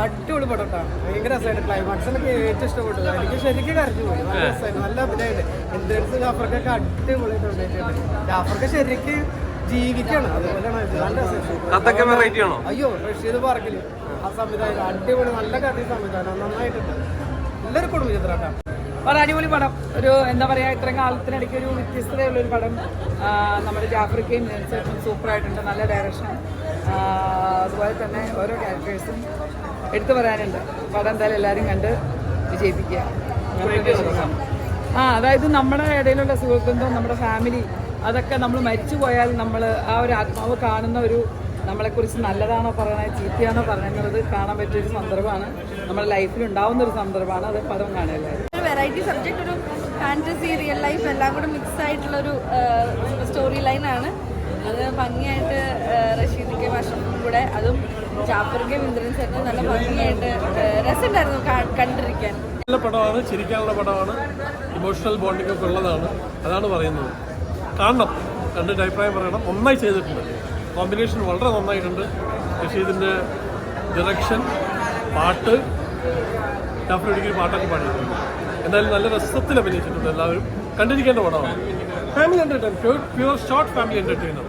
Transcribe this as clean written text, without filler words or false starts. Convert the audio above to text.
അടിപൊളി പടം കേട്ടോ. ഭയങ്കര രസമായിട്ട് ക്ലൈമാക്സിനൊക്കെ ഏറ്റവും ഇഷ്ടപ്പെട്ടു. എനിക്ക് ശരിക്കും കരഞ്ഞു പോയി. നല്ല രസമായിട്ട് നല്ല അഭിനയമായിട്ട്. എന്തേഴ്സ് ജാഫർക്കൊക്കെ അടിപൊളിയായിട്ട് അഭിനയിച്ചിട്ടുണ്ട്. ജാഫർക്ക് ശരിക്ക് ജീവിക്കാണ്. അതുപോലെയാണ് നല്ല രസം. അയ്യോ റഷീദ് പാർക്കില് ആ സംവിധാനം അടിപൊളി നല്ല കഥ സംവിധാനം നന്നായിട്ടുണ്ട്. നല്ലൊരു കുടുംബ ചിത്രം. ഒരു അടിപൊളി പടം. ഒരു എന്താ പറയുക, ഇത്രയും കാലത്തിനിടയ്ക്ക് ഒരു വ്യത്യസ്തതയുള്ളൊരു പടം. നമ്മുടെ ജാഫർക്കയും സൂപ്പറായിട്ടുണ്ട്. നല്ല ഡയറക്ഷൻ. അതുപോലെ തന്നെ ഓരോ ക്യാരക്ടേഴ്സും എടുത്തു പറയാനുണ്ട്. പടം എന്തായാലും എല്ലാവരും കണ്ട് വിജയിപ്പിക്കുക. അതായത് നമ്മുടെ ഇടയിലുള്ള സുഹൃത്തുക്കളും നമ്മുടെ ഫാമിലി അതൊക്കെ നമ്മൾ മരിച്ചു പോയാൽ നമ്മൾ ആ ഒരു ആത്മാവ് കാണുന്ന ഒരു നമ്മളെക്കുറിച്ച് നല്ലതാണോ പറയണത് ചീത്തയാണോ പറയുന്നത് കാണാൻ പറ്റിയൊരു സന്ദർഭമാണ്. നമ്മുടെ ലൈഫിൽ ഉണ്ടാവുന്ന ഒരു സന്ദർഭമാണ്. അത് പദം കാണുക. ഒരു വെറൈറ്റി സബ്ജക്റ്റ്, ഒരു ഫാൻറ്റസി റിയൽ ലൈഫ് എല്ലാം കൂടെ മിക്സ് ആയിട്ടുള്ളൊരു സ്റ്റോറി ലൈനാണ്. അത് ഭംഗിയായിട്ട് റഷീദിന്റെ വർഷവും കൂടെ, അതും ജാഫറിന്റെയും ഇന്ദ്രൻ സെറ്റും നല്ല ഭംഗിയായിട്ട് രസമുണ്ടായിരുന്നു കണ്ടിരിക്കാൻ. നല്ല പടമാണ്, ചിരിക്കാനുള്ള പടമാണ്, ഇമോഷണൽ ബോണ്ടിങ് ഒക്കെ ഉള്ളതാണ്. അതാണ് പറയുന്നത്. കാണണം, കണ്ടിട്ട് അഭിപ്രായം പറയണം. നന്നായി ചെയ്തിട്ടുണ്ട്. കോമ്പിനേഷൻ വളരെ നന്നായിട്ടുണ്ട്. റഷീദിൻ്റെ ഡയറക്ഷൻ, പാട്ട്, ജാഫർ ഒരിക്കലും പാട്ടൊക്കെ പാടിയിട്ടുണ്ട്. എന്തായാലും നല്ല രസത്തിൽ അഭിനയിച്ചിട്ടുണ്ട്. എല്ലാവരും കണ്ടിരിക്കേണ്ട പടമാണ്. Family entertainer, pure short family entertainer.